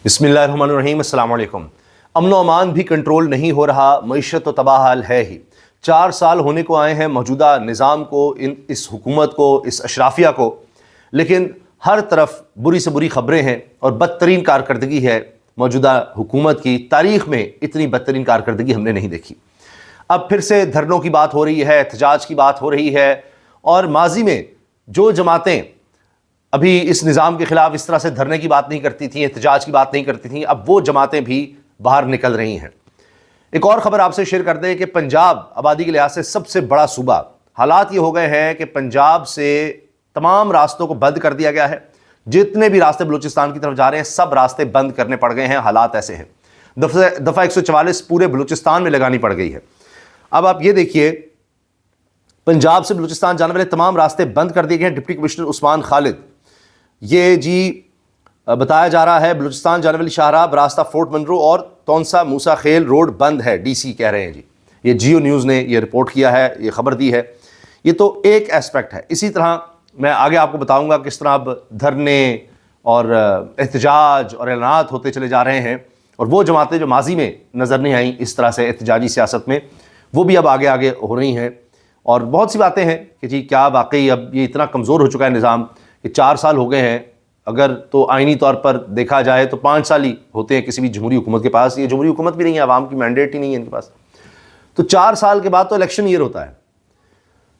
بسم اللہ الرحمن الرحیم، السلام علیکم۔ امن و امان بھی کنٹرول نہیں ہو رہا، معیشت تو تباہ حال ہے ہی۔ 4 سال ہونے کو آئے ہیں موجودہ نظام کو، اس حکومت کو، اس اشرافیہ کو، لیکن ہر طرف بری سے بری خبریں ہیں اور بدترین کارکردگی ہے موجودہ حکومت کی۔ تاریخ میں اتنی بدترین کارکردگی ہم نے نہیں دیکھی۔ اب پھر سے دھرنوں کی بات ہو رہی ہے، احتجاج کی بات ہو رہی ہے، اور ماضی میں جو جماعتیں ابھی اس نظام کے خلاف اس طرح سے دھرنے کی بات نہیں کرتی تھیں، احتجاج کی بات نہیں کرتی تھیں، اب وہ جماعتیں بھی باہر نکل رہی ہیں۔ ایک اور خبر آپ سے شیئر کر دیں کہ پنجاب آبادی کے لحاظ سے سب سے بڑا صوبہ، حالات یہ ہو گئے ہیں کہ پنجاب سے تمام راستوں کو بند کر دیا گیا ہے۔ جتنے بھی راستے بلوچستان کی طرف جا رہے ہیں سب راستے بند کرنے پڑ گئے ہیں۔ حالات ایسے ہیں، دفعہ 144 پورے بلوچستان میں لگانی پڑ گئی ہے۔ اب آپ یہ دیکھیے، پنجاب سے بلوچستان جانے والے تمام راستے بند کر دیے گئے ہیں۔ ڈپٹی کمشنر عثمان خالد یہ بتایا جا رہا ہے بلوچستان جانے والی شاہراہ راستہ فورٹ منرو اور تونسا موسیٰ خیل روڈ بند ہے۔ ڈی سی کہہ رہے ہیں یہ جیو نیوز نے یہ رپورٹ کیا ہے، یہ خبر دی ہے۔ یہ تو ایک ایسپیکٹ ہے۔ اسی طرح میں آگے آپ کو بتاؤں گا کس طرح اب دھرنے اور احتجاج اور اعلانات ہوتے چلے جا رہے ہیں، اور وہ جماعتیں جو ماضی میں نظر نہیں آئیں اس طرح سے احتجاجی سیاست میں، وہ بھی اب آگے آگے ہو رہی ہیں۔ اور بہت سی باتیں ہیں کہ کیا واقعی اب یہ اتنا کمزور ہو چکا ہے نظام کہ 4 سال ہو گئے ہیں۔ اگر تو آئینی طور پر دیکھا جائے تو 5 سال ہی ہوتے ہیں کسی بھی جمہوری حکومت کے پاس۔ یہ جمہوری حکومت بھی نہیں ہے، عوام کی مینڈیٹ ہی نہیں ہے ان کے پاس۔ تو 4 سال کے بعد تو الیکشن ایئر ہوتا ہے۔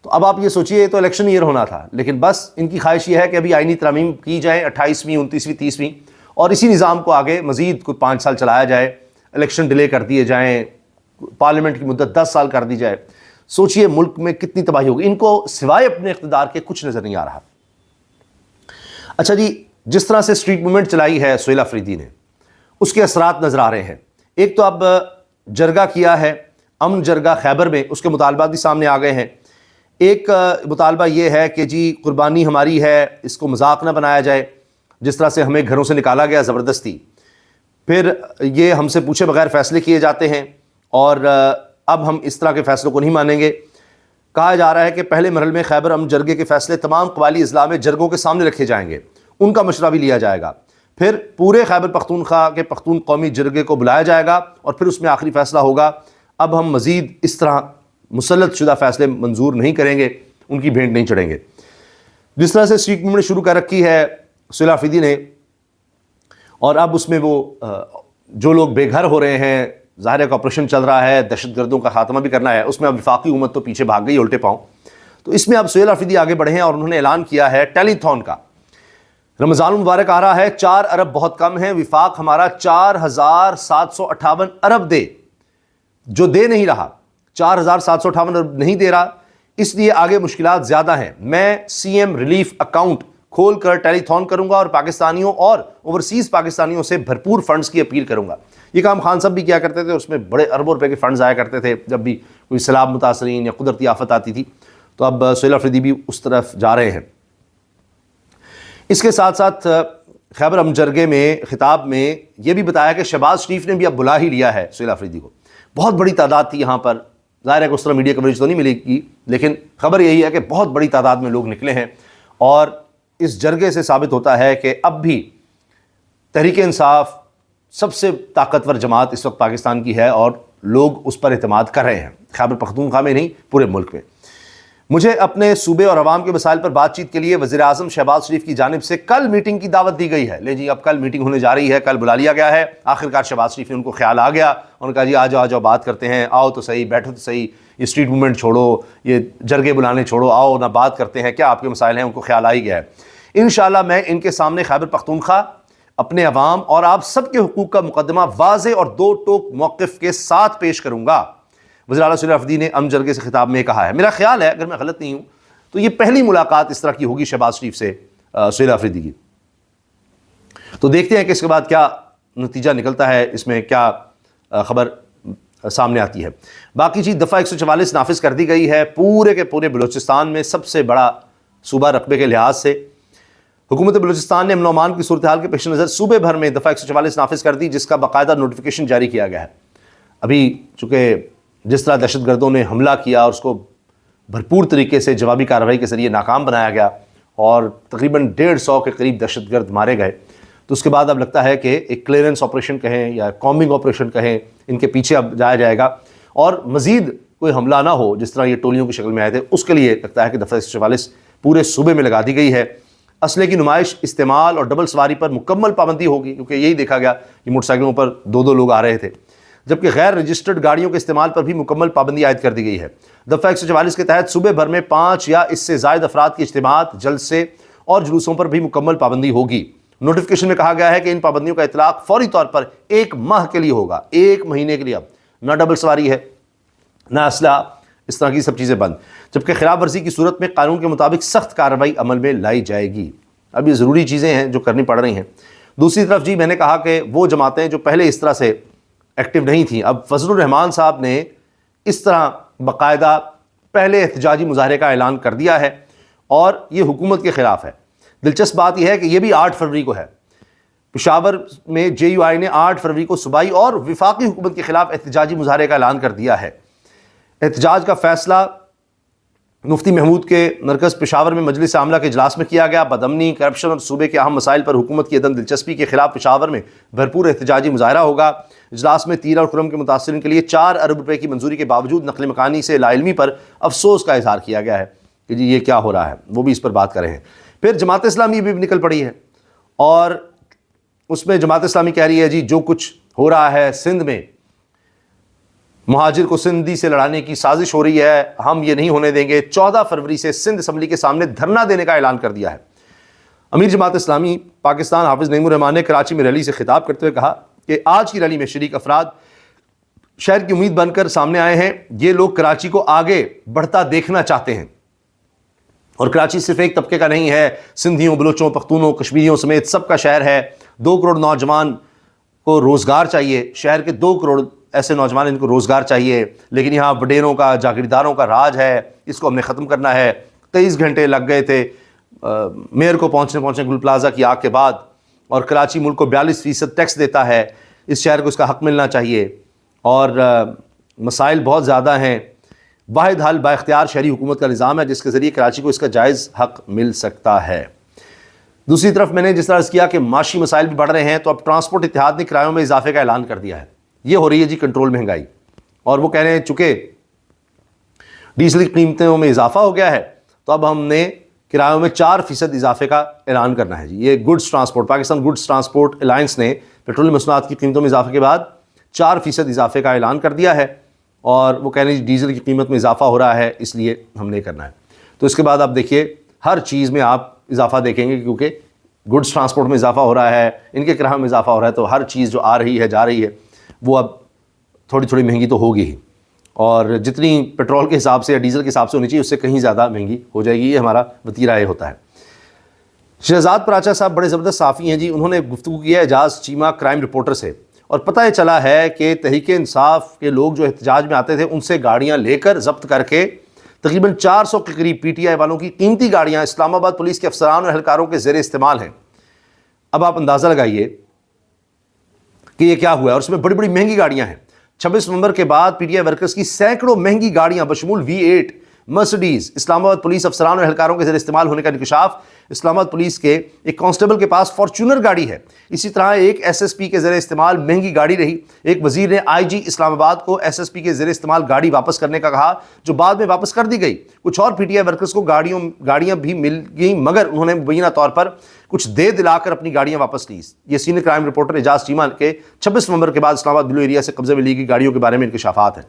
تو اب آپ یہ سوچئے، یہ تو الیکشن ایئر ہونا تھا، لیکن بس ان کی خواہش یہ ہے کہ ابھی آئینی ترامیم کی جائیں 28ویں 29ویں 30ویں، اور اسی نظام کو آگے مزید کوئی 5 سال چلایا جائے، الیکشن ڈیلے کر دیے جائیں، پارلیمنٹ کی مدت 10 سال کر دی جائے۔ سوچئے ملک میں کتنی تباہی ہوگی۔ ان کو سوائے اپنے اقتدار کے کچھ نظر نہیں آ رہا۔ اچھا جی، جس طرح سے اسٹریٹ موومنٹ چلائی ہے سہیل آفریدی نے، اس کے اثرات نظر آ رہے ہیں۔ ایک تو اب جرگہ کیا ہے، امن جرگہ خیبر میں، اس کے مطالبات بھی سامنے آ گئے ہیں۔ ایک مطالبہ یہ ہے کہ جی قربانی ہماری ہے، اس کو مذاق نہ بنایا جائے، جس طرح سے ہمیں گھروں سے نکالا گیا زبردستی، پھر یہ ہم سے پوچھے بغیر فیصلے کیے جاتے ہیں، اور اب ہم اس طرح کے فیصلوں کو نہیں مانیں گے۔ کہا جا رہا ہے کہ پہلے مرحلے میں خیبر امن جرگے کے فیصلے تمام قبائلی اضلاع میں جرگوں کے سامنے رکھے جائیں گے، ان کا مشورہ بھی لیا جائے گا، پھر پورے خیبر پختونخوا کے پختون قومی جرگے کو بلایا جائے گا، اور پھر اس میں آخری فیصلہ ہوگا۔ اب ہم مزید اس طرح مسلط شدہ فیصلے منظور نہیں کریں گے، ان کی بھینٹ نہیں چڑھیں گے۔ جس طرح سے اسٹریٹ موومنٹ شروع کر رکھی ہے سہیل آفریدی نے، اور اب اس میں وہ جو لوگ بے گھر ہو رہے ہیں، ظاہر ہے کہ آپریشن چل رہا ہے، دہشت گردوں کا خاتمہ بھی کرنا ہے، اس میں اب وفاقی حکومت تو پیچھے بھاگ گئی الٹے پاؤں۔ تو اس میں اب سہیل آفریدی آگے بڑھے ہیں، اور انہوں نے اعلان کیا ہے ٹیلی تھون کا۔ رمضان المبارک آ رہا ہے، 4 ارب بہت کم ہے، وفاق ہمارا 4758 ارب دے، جو دے نہیں رہا، 4758 ارب نہیں دے رہا، اس لیے آگے مشکلات زیادہ ہیں۔ میں سی ایم ریلیف اکاؤنٹ کھول کر ٹیلی تھون کروں گا، اور پاکستانیوں اور اوورسیز پاکستانیوں سے بھرپور فنڈز کی اپیل کروں گا۔ یہ کام خان صاحب بھی کیا کرتے تھے، اس میں بڑے اربوں روپے کے فنڈز آیا کرتے تھے جب بھی کوئی سیلاب متاثرین یا قدرتی آفت آتی تھی۔ تو اب سہیل آفریدی بھی اس طرف جا رہے ہیں۔ اس کے ساتھ ساتھ خیبر امن جرگے میں خطاب میں یہ بھی بتایا کہ شہباز شریف نے بھی اب بلا ہی لیا ہے سہیل آفریدی کو۔ بہت بڑی تعداد تھی یہاں پر، ظاہر ہے کہ اس طرح میڈیا کوریج تو نہیں ملے گی، لیکن خبر یہی ہے کہ بہت بڑی تعداد میں لوگ نکلے ہیں، اور اس جرگے سے ثابت ہوتا ہے کہ اب بھی تحریک انصاف سب سے طاقتور جماعت اس وقت پاکستان کی ہے، اور لوگ اس پر اعتماد کر رہے ہیں، خیبر پختونخوا میں نہیں پورے ملک میں۔ مجھے اپنے صوبے اور عوام کے مسائل پر بات چیت کے لیے وزیر اعظم شہباز شریف کی جانب سے کل میٹنگ کی دعوت دی گئی ہے۔ لے جی، اب کل میٹنگ ہونے جا رہی ہے، کل بلا لیا گیا ہے۔ آخرکار شہباز شریف نے ان کو خیال آ گیا، انہوں نے کہا جی آ جاؤ بات کرتے ہیں، آؤ تو صحیح، بیٹھو تو صحیح، یہ اسٹریٹ موومنٹ چھوڑو، یہ جرگے بلانے چھوڑو، آؤ نہ بات کرتے ہیں، کیا آپ کے مسائل ہیں، ان کو خیال آ ہی گیا ہے۔ انشاءاللہ میں ان کے سامنے خیبر پختونخوا، اپنے عوام اور آپ سب کے حقوق کا مقدمہ واضح اور 2 ٹوک موقف کے ساتھ پیش کروں گا۔ وزیر اعلیٰ سہیل آفریدی نے امن جرگے سے خطاب میں کہا ہے۔ میرا خیال ہے، اگر میں غلط نہیں ہوں تو یہ پہلی ملاقات اس طرح کی ہوگی شہباز شریف سے سہیل آفریدی کی۔ تو دیکھتے ہیں کہ اس کے بعد کیا نتیجہ نکلتا ہے، اس میں کیا خبر سامنے آتی ہے۔ باقی چیز دفعہ 144 نافذ کر دی گئی ہے پورے کے پورے بلوچستان میں، سب سے بڑا صوبہ رقبے کے لحاظ سے۔ حکومت بلوچستان نے امن و امان کی صورتحال کے پیش نظر صوبے بھر میں دفعہ 144 نافذ کر دی، جس کا باقاعدہ نوٹیفیکیشن جاری کیا گیا ہے۔ ابھی چونکہ جس طرح دہشت گردوں نے حملہ کیا اور اس کو بھرپور طریقے سے جوابی کارروائی کے ذریعے ناکام بنایا گیا، اور تقریباً 150 کے قریب دہشت گرد مارے گئے، تو اس کے بعد اب لگتا ہے کہ ایک کلیئرنس آپریشن کہیں یا کامبنگ آپریشن کہیں، ان کے پیچھے اب جایا جائے گا اور مزید کوئی حملہ نہ ہو جس طرح یہ ٹولیوں کی شکل میں آئے تھے، اس کے لیے لگتا ہے کہ دفعہ 144 پورے صوبے میں لگا دی گئی ہے۔ اسلحے کی نمائش، استعمال اور ڈبل سواری پر مکمل پابندی ہوگی، کیونکہ یہی دیکھا گیا کہ موٹر سائیکلوں پر دو لوگ آ رہے تھے، جبکہ غیر رجسٹرڈ گاڑیوں کے استعمال پر بھی مکمل پابندی عائد کر دی گئی ہے۔ دفعہ 144 کے تحت صوبے بھر میں 5 یا اس سے زائد افراد کے اجتماعات، جلسے اور جلوسوں پر بھی مکمل پابندی ہوگی۔ نوٹیفیکیشن میں کہا گیا ہے کہ ان پابندیوں کا اطلاق فوری طور پر 1 ماہ کے لیے ہوگا، 1 مہینے کے لیے۔ اب نہ ڈبل سواری ہے، نہ اسلحہ، اس طرح کی سب چیزیں بند، جبکہ خلاف ورزی کی صورت میں قانون کے مطابق سخت کارروائی عمل میں لائی جائے گی۔ اب یہ ضروری چیزیں ہیں جو کرنی پڑ رہی ہیں۔ دوسری طرف جی میں نے کہا کہ وہ جماعتیں جو پہلے اس طرح سے ایکٹیو نہیں تھیں، اب فضل الرحمان صاحب نے اس طرح باقاعدہ پہلے احتجاجی مظاہرے کا اعلان کر دیا ہے اور یہ حکومت کے خلاف ہے۔ دلچسپ بات یہ ہے کہ یہ بھی 8 فروری کو ہے۔ پشاور میں جے یو آئی نے 8 فروری کو صوبائی اور وفاقی حکومت کے خلاف احتجاجی مظاہرے کا اعلان کر دیا ہے۔ احتجاج کا فیصلہ مفتی محمود کے مرکز پشاور میں مجلس عاملہ کے اجلاس میں کیا گیا۔ بدامنی، کرپشن اور صوبے کے اہم مسائل پر حکومت کی عدم دلچسپی کے خلاف پشاور میں بھرپور احتجاجی مظاہرہ ہوگا۔ اجلاس میں تیر اور کرم کے متاثرین کے لیے 4 ارب روپے کی منظوری کے باوجود نقل مکانی سے لا علمی پر افسوس کا اظہار کیا گیا ہے کہ جی یہ کیا ہو رہا ہے، وہ بھی اس پر بات کر رہے ہیں۔ پھر جماعت اسلامی بھی نکل پڑی ہے اور اس میں جماعت اسلامی کہہ رہی ہے جی جو کچھ ہو رہا ہے سندھ میں، مہاجر کو سندھی سے لڑانے کی سازش ہو رہی ہے، ہم یہ نہیں ہونے دیں گے۔ 14 فروری سے سندھ اسمبلی کے سامنے دھرنا دینے کا اعلان کر دیا ہے۔ امیر جماعت اسلامی پاکستان حافظ نعیم الرحمان نے کراچی میں ریلی سے خطاب کرتے ہوئے کہا کہ آج کی ریلی میں شریک افراد شہر کی امید بن کر سامنے آئے ہیں۔ یہ لوگ کراچی کو آگے بڑھتا دیکھنا چاہتے ہیں، اور کراچی صرف ایک طبقے کا نہیں ہے، سندھیوں، بلوچوں، پختونوں، کشمیریوں سمیت سب کا شہر ہے۔ 2 کروڑ نوجوان کو روزگار چاہیے، شہر کے 2 کروڑ ایسے نوجوان ان کو روزگار چاہیے، لیکن یہاں وڈیروں کا، جاگیرداروں کا راج ہے، اس کو ہم نے ختم کرنا ہے۔ 23 گھنٹے لگ گئے تھے میئر کو پہنچنے گل پلازا کی آگ کے بعد، اور کراچی ملک کو 42% ٹیکس دیتا ہے، اس شہر کو اس کا حق ملنا چاہیے، اور مسائل بہت زیادہ ہیں۔ واحد حل با اختیار شہری حکومت کا نظام ہے جس کے ذریعے کراچی کو اس کا جائز حق مل سکتا ہے۔ دوسری طرف میں نے جس طرح کیا کہ معاشی مسائل بھی بڑھ رہے ہیں، تو اب ٹرانسپورٹ اتحاد نے کرایوں میں اضافے کا اعلان کر دیا ہے۔ یہ ہو رہی ہے جی کنٹرول مہنگائی، اور وہ کہہ رہے ہیں چونکہ ڈیزل کی قیمتوں میں اضافہ ہو گیا ہے تو اب ہم نے کرایوں میں 4% اضافے کا اعلان کرنا ہے جی۔ یہ goods transport, Pakistan goods transport alliance نے پیٹرول مصنوعات کی قیمتوں میں اضافے کے بعد 4% اضافے کا اعلان کر دیا ہے، اور وہ کہہ رہے ہیں ڈیزل کی قیمت میں اضافہ ہو رہا ہے اس لیے ہم نے کرنا ہے۔ تو اس کے بعد آپ دیکھیے ہر چیز میں آپ اضافہ دیکھیں گے، کیونکہ گڈس ٹرانسپورٹ میں اضافہ ہو رہا ہے، ان کے کرایوں میں اضافہ ہو رہا ہے، تو ہر چیز جو آ رہی ہے جا رہی ہے وہ اب تھوڑی مہنگی تو ہوگی ہی، اور جتنی پیٹرول کے حساب سے یا ڈیزل کے حساب سے ہونی چاہیے اس سے کہیں زیادہ مہنگی ہو جائے گی۔ یہ ہمارا وتیرہ یہ ہوتا ہے۔ شہزاد پراچا صاحب بڑے زبردست صحافی ہیں جی، انہوں نے گفتگو کی ہے اعجاز چیمہ کرائم رپورٹر سے، اور پتہ یہ چلا ہے کہ تحریک انصاف کے لوگ جو احتجاج میں آتے تھے ان سے گاڑیاں لے کر ضبط کر کے تقریباً 400 کے قریب پی ٹی آئی والوں کی قیمتی گاڑیاں اسلام آباد پولیس کے افسران اور اہلکاروں کے زیر استعمال ہیں۔ اب آپ اندازہ لگائیے کہ یہ کیا ہوا ہے، اور اس میں بڑی بڑی مہنگی گاڑیاں ہیں۔ 26 نومبر کے بعد پی ٹی آئی ورکرز کی سینکڑوں مہنگی گاڑیاں بشمول V8 مرسڈیز اسلام آباد پولیس افسران اور اہلکاروں کے زیر استعمال ہونے کا انکشاف۔ اسلام آباد پولیس کے ایک کانسٹیبل کے پاس فارچونر گاڑی ہے، اسی طرح ایک SSP کے زیر استعمال مہنگی گاڑی رہی۔ ایک وزیر نے IG اسلام آباد کو SSP کے زیر استعمال گاڑی واپس کرنے کا کہا، جو بعد میں واپس کر دی گئی۔ کچھ اور PTI ورکرز کو گاڑیاں بھی مل گئیں، مگر انہوں نے مبینہ طور پر کچھ دے دلا کر اپنی گاڑیاں واپس لیں۔ یہ سینئر کرائم رپورٹر اعجاز چیمہ کے 26 نومبر کے بعد اسلام آباد بلو ایریا سے قبضے میں لی گئی گاڑیوں کے بارے میں انکشافات ہیں۔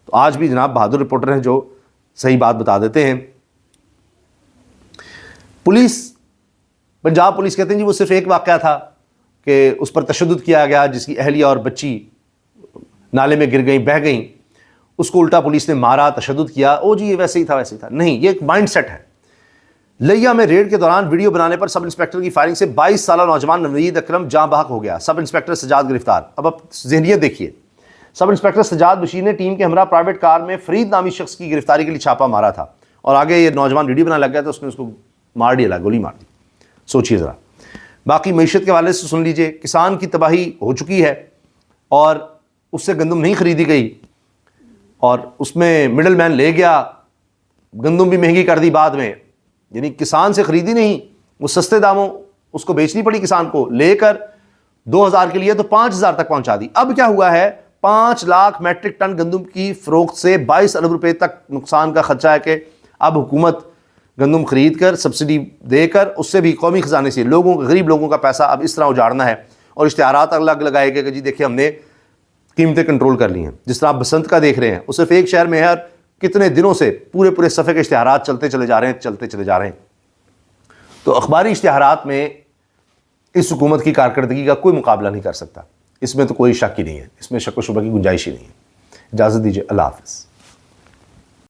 تو آج بھی جناب بہادر رپورٹر ہیں جو صحیح بات بتا دیتے ہیں۔ پولیس، پنجاب پولیس کہتے ہیں جی وہ صرف ایک واقعہ تھا کہ اس پر تشدد کیا گیا، جس کی اہلیہ اور بچی نالے میں گر گئیں، بہہ گئیں، اس کو الٹا پولیس نے مارا، تشدد کیا، او جی یہ ویسے ہی تھا۔ نہیں، یہ ایک مائنڈ سیٹ ہے۔ لیا میں ریڈ کے دوران ویڈیو بنانے پر سب انسپیکٹر کی فائرنگ سے 22 سالہ نوجوان نوید اکرم جاں بحق ہو گیا، سب انسپیکٹر سجاد گرفتار۔ اب ذہنیت دیکھیے، سب انسپیکٹر سجاد بشیر نے ٹیم کے ہمراہ پرائیویٹ کار میں فرید نامی شخص کی گرفتاری کے لیے چھاپا مارا تھا، اور آگے یہ نوجوان ویڈیو بنا لگ گیا تو اس نے اس کو مار دیا، گولی مار دی۔ سوچیے ذرا۔ باقی معیشت کے حوالے سے سن لیجئے، کسان کی تباہی ہو چکی ہے اور اس سے گندم نہیں خریدی گئی، اور اس میں مڈل مین لے گیا، گندم بھی مہنگی کر دی بعد میں، یعنی کسان سے خریدی نہیں، وہ سستے داموں اس کو بیچنی پڑی کسان کو، لے کر 2000 کے لیے تو 5000 تک پہنچا دی۔ اب کیا ہوا ہے، 5 لاکھ میٹرک ٹن گندم کی فروخت سے 22 ارب روپے تک نقصان کا خدشہ ہے کہ اب حکومت گندم خرید کر سبسڈی دے کر اس سے بھی قومی خزانے سے لوگوں، غریب لوگوں کا پیسہ اب اس طرح اجاڑنا ہے، اور اشتہارات الگ لگائے گئے کہ جی دیکھیں ہم نے قیمتیں کنٹرول کر لی ہیں۔ جس طرح آپ بسنت کا دیکھ رہے ہیں، وہ صرف ایک شہر میں ہے، کتنے دنوں سے پورے صفحے کے اشتہارات چلتے چلے جا رہے ہیں۔ تو اخباری اشتہارات میں اس حکومت کی کارکردگی کا کوئی مقابلہ نہیں کر سکتا، اس میں تو کوئی شک ہی نہیں ہے، اس میں شک و شبہ کی گنجائش ہی نہیں ہے۔ اجازت دیجیے، اللہ حافظ۔